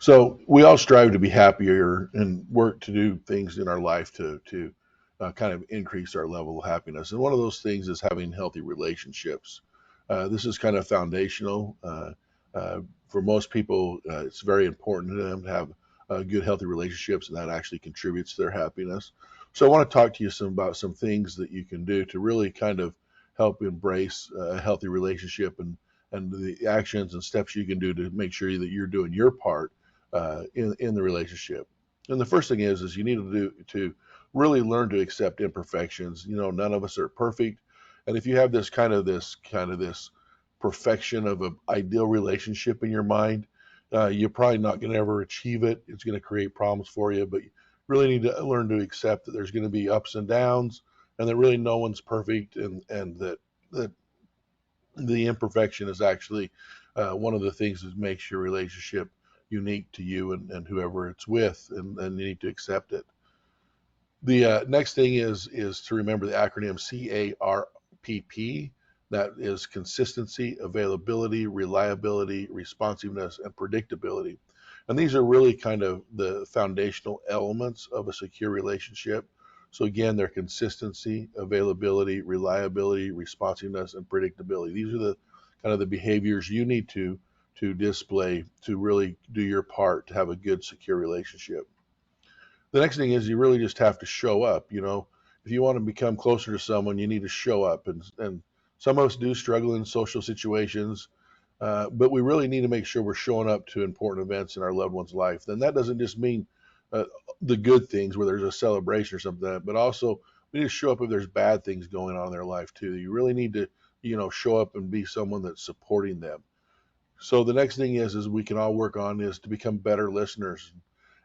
So we all strive to be happier and work to do things in our life to kind of increase our level of happiness. And one of those things is having healthy relationships. This is kind of foundational. For most people, it's very important to them to have good, healthy relationships, and that actually contributes to their happiness. So I want to talk to you about some things that you can do to really kind of help embrace a healthy relationship and the actions and steps you can do to make sure that you're doing your part in the relationship. And the first thing is you need to really learn to accept imperfections. You know, none of us are perfect, and if you have this perfection of an ideal relationship in your mind, you're probably not going to ever achieve it. It's going to create problems for you, but you really need to learn to accept that there's going to be ups and downs, and that really no one's perfect, and that the imperfection is actually one of the things that makes your relationship unique to you and whoever it's with, and you need to accept it. The next thing is to remember the acronym CARPP. That is consistency, availability, reliability, responsiveness, and predictability. And these are really kind of the foundational elements of a secure relationship. So again, they're consistency, availability, reliability, responsiveness, and predictability. These are the kind of the behaviors you need to display to really do your part to have a good, secure relationship. The next thing is you really just have to show up. You know, if you want to become closer to someone, you need to show up. And some of us do struggle in social situations, but we really need to make sure we're showing up to important events in our loved one's life. Then that doesn't just mean uh, the good things where there's a celebration or something, like that, but also we need to show up if there's bad things going on in their life too. You really need to, show up and be someone that's supporting them. So the next thing is we can all work on is to become better listeners.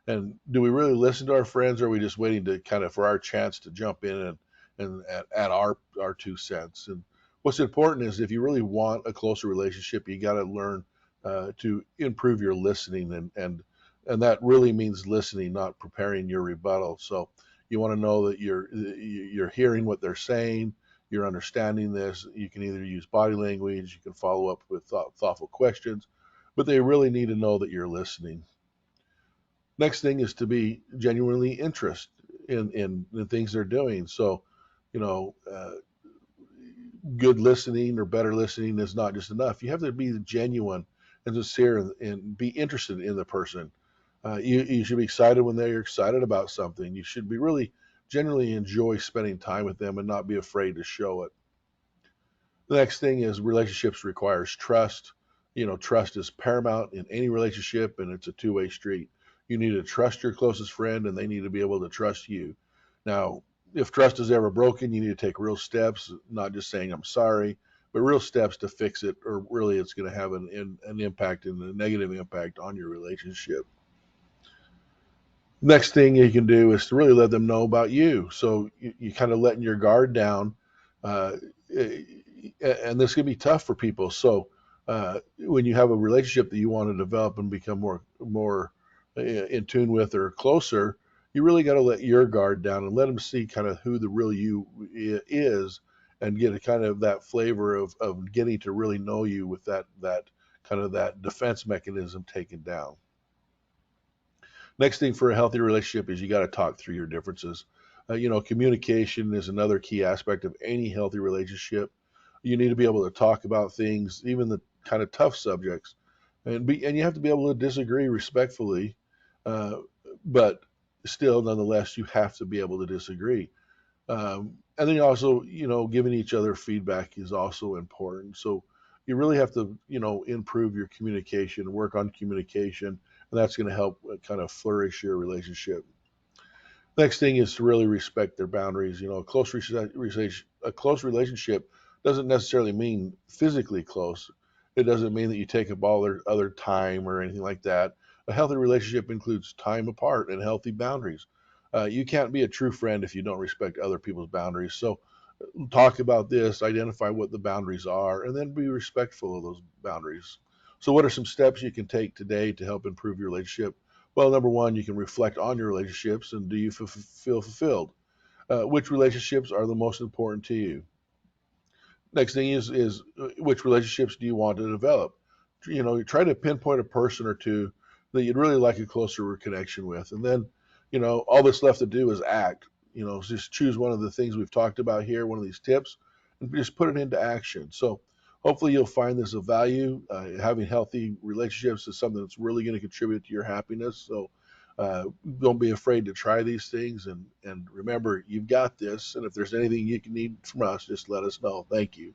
And do we really listen to our friends, or are we just waiting to kind of for our chance to jump in and add our 2 cents? And what's important is if you really want a closer relationship, you got to learn to improve your listening, and that really means listening, not preparing your rebuttal. So you want to know that you're hearing what they're saying, you're understanding this. You can either use body language, you can follow up with thoughtful questions, but they really need to know that you're listening. Next thing is to be genuinely interested in the things they're doing. So, you know, good listening or better listening is not just enough. You have to be genuine and sincere and be interested in the person. You should be excited when they're excited about something. You should be really genuinely enjoy spending time with them and not be afraid to show it. The next thing is relationships requires trust. You know, trust is paramount in any relationship, and it's a two-way street. You need to trust your closest friend, and they need to be able to trust you. Now, if trust is ever broken, you need to take real steps, not just saying I'm sorry, but real steps to fix it, or really it's going to have an impact and a negative impact on your relationship. Next thing you can do is to really let them know about you. So you kind of letting your guard down, uh, and this can be tough for people. So when you have a relationship that you want to develop and become more in tune with or closer, you really got to let your guard down and let them see kind of who the real you is, and get a kind of that flavor of getting to really know you with that kind of that defense mechanism taken down. Next thing for a healthy relationship is you got to talk through your differences. Communication is another key aspect of any healthy relationship. You need to be able to talk about things, even the kind of tough subjects, and you have to be able to disagree respectfully, uh, but still, nonetheless, you have to be able to disagree. And then also, giving each other feedback is also important. So you really have to, improve your communication, work on communication, and that's going to help kind of flourish your relationship. Next thing is to really respect their boundaries. You know, a close relationship doesn't necessarily mean physically close. It doesn't mean that you take up all their other time or anything like that. A healthy relationship includes time apart and healthy boundaries. You can't be a true friend if you don't respect other people's boundaries. So, talk about this, identify what the boundaries are, and then be respectful of those boundaries. So, what are some steps you can take today to help improve your relationship? Well, number one, you can reflect on your relationships and do you feel fulfilled? Which relationships are the most important to you? Next thing is which relationships do you want to develop? You know, try to pinpoint a person or two that you'd really like a closer connection with. And then, all that's left to do is act. Just choose one of the things we've talked about here, one of these tips, and just put it into action. So hopefully you'll find this of value. Having healthy relationships is something that's really going to contribute to your happiness. So don't be afraid to try these things. And remember, you've got this. And if there's anything you can need from us, just let us know. Thank you.